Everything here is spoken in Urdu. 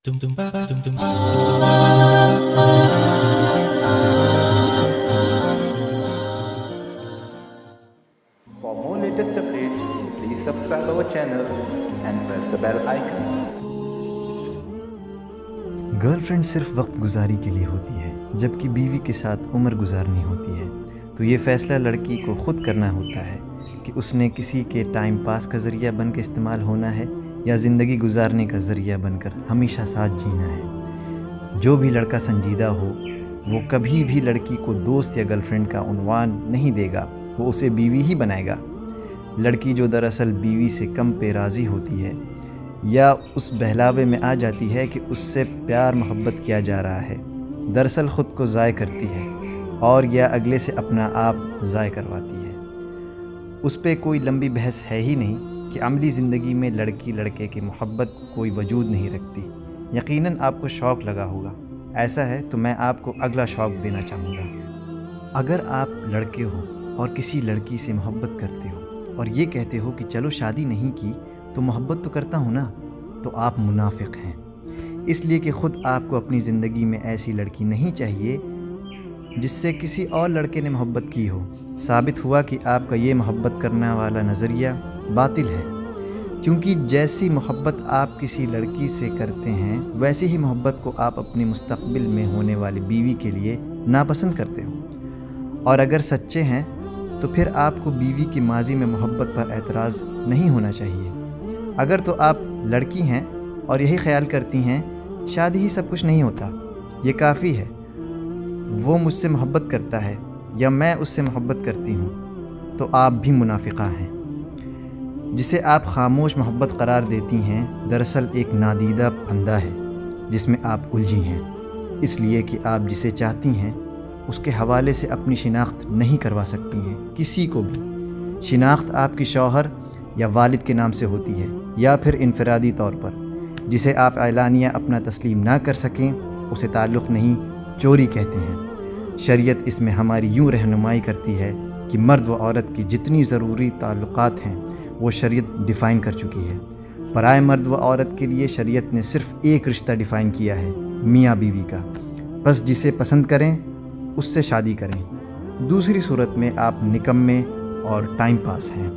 For more latest updates, please subscribe our channel and press the bell icon. Girl friend صرف وقت گزاری کے لیے ہوتی ہے، جبکہ بیوی کے ساتھ عمر گزارنی ہوتی ہے۔ تو یہ فیصلہ لڑکی کو خود کرنا ہوتا ہے کہ اس نے کسی کے ٹائم پاس کا ذریعہ بن کے استعمال ہونا ہے یا زندگی گزارنے کا ذریعہ بن کر ہمیشہ ساتھ جینا ہے۔ جو بھی لڑکا سنجیدہ ہو وہ کبھی بھی لڑکی کو دوست یا گرل فرینڈ کا عنوان نہیں دے گا، وہ اسے بیوی ہی بنائے گا۔ لڑکی جو دراصل بیوی سے کم پہ راضی ہوتی ہے یا اس بہلاوے میں آ جاتی ہے کہ اس سے پیار محبت کیا جا رہا ہے، دراصل خود کو ضائع کرتی ہے اور یا اگلے سے اپنا آپ ضائع کرواتی ہے۔ اس پہ کوئی لمبی بحث ہے ہی نہیں کہ عملی زندگی میں لڑکی لڑکے کی محبت کوئی وجود نہیں رکھتی۔ یقیناً آپ کو شوق لگا ہوگا، ایسا ہے تو میں آپ کو اگلا شوق دینا چاہوں گا۔ اگر آپ لڑکے ہو اور کسی لڑکی سے محبت کرتے ہو اور یہ کہتے ہو کہ چلو شادی نہیں کی تو محبت تو کرتا ہوں نا، تو آپ منافق ہیں۔ اس لیے کہ خود آپ کو اپنی زندگی میں ایسی لڑکی نہیں چاہیے جس سے کسی اور لڑکے نے محبت کی ہو۔ ثابت ہوا کہ آپ کا یہ محبت کرنے والا نظریہ باطل ہے، کیونکہ جیسی محبت آپ کسی لڑکی سے کرتے ہیں ویسی ہی محبت کو آپ اپنے مستقبل میں ہونے والی بیوی کے لیے ناپسند کرتے ہو۔ اور اگر سچے ہیں تو پھر آپ کو بیوی کی ماضی میں محبت پر اعتراض نہیں ہونا چاہیے۔ اگر تو آپ لڑکی ہیں اور یہی خیال کرتی ہیں شادی ہی سب کچھ نہیں ہوتا، یہ کافی ہے، وہ مجھ سے محبت کرتا ہے یا میں اس سے محبت کرتی ہوں، تو آپ بھی منافقہ ہیں۔ جسے آپ خاموش محبت قرار دیتی ہیں دراصل ایک نادیدہ پھندا ہے جس میں آپ الجھی ہیں، اس لیے کہ آپ جسے چاہتی ہیں اس کے حوالے سے اپنی شناخت نہیں کروا سکتی ہیں کسی کو بھی۔ شناخت آپ کی شوہر یا والد کے نام سے ہوتی ہے یا پھر انفرادی طور پر، جسے آپ اعلانیہ اپنا تسلیم نہ کر سکیں اسے تعلق نہیں، چوری کہتے ہیں۔ شریعت اس میں ہماری یوں رہنمائی کرتی ہے کہ مرد و عورت کی جتنی ضروری تعلقات ہیں وہ شریعت ڈیفائن کر چکی ہے۔ برائے مرد و عورت کے لیے شریعت نے صرف ایک رشتہ ڈیفائن کیا ہے، میاں بیوی کا، بس جسے پسند کریں اس سے شادی کریں، دوسری صورت میں آپ نکمے اور ٹائم پاس ہیں۔